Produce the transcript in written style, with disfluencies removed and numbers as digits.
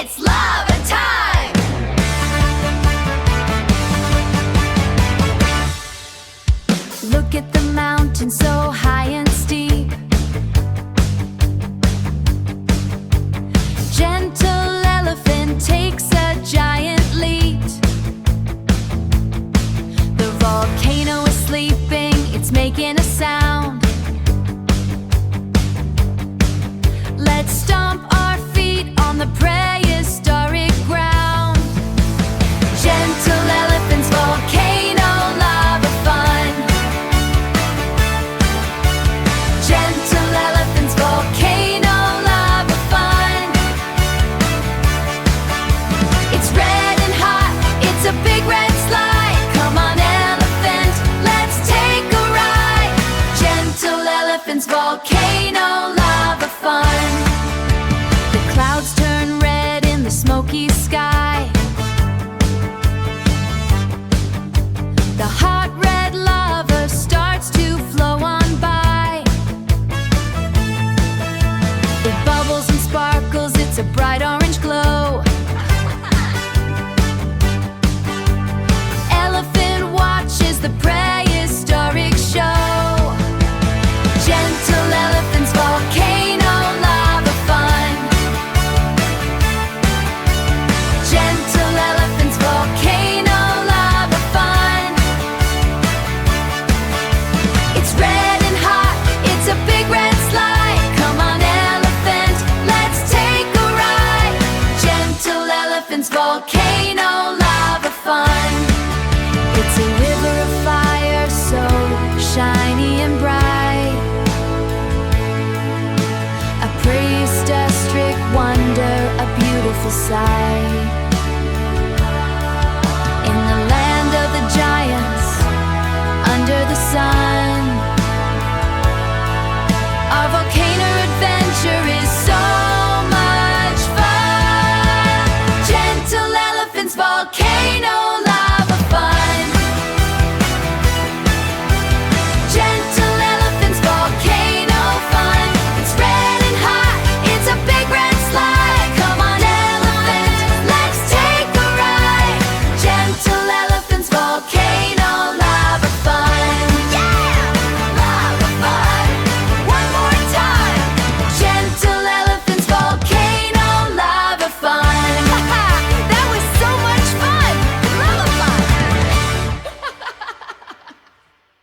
It's lava time! Look at the mountain so high and steep. Gentle elephant takes a giant leap. The volcano is sleeping, it's making a sound. Let's stomp our feet on the prehistoric ground. Gentle elephants, volcano, lava fun. Gentle elephants, volcano, lava fun. It's red and hot, it's a big red slide. Come on elephant, let's take a ride. Gentle elephants, volcano, lava fun. The clouds turn red in the smoky sky. The hot red lava starts to flow on by. It bubbles and sparkles, it's a bright orange glow. Elephant watches the prehistoric show. Gentle elephants, volcano, lava fun. Gentle elephants, volcano, lava fun. It's red and hot, it's a big red slide. Come on elephant, let's take a ride. Gentle elephants, volcano, lava fun. It's a river of fire so shiny and bright. A prehistoric wonder, a beautiful sight.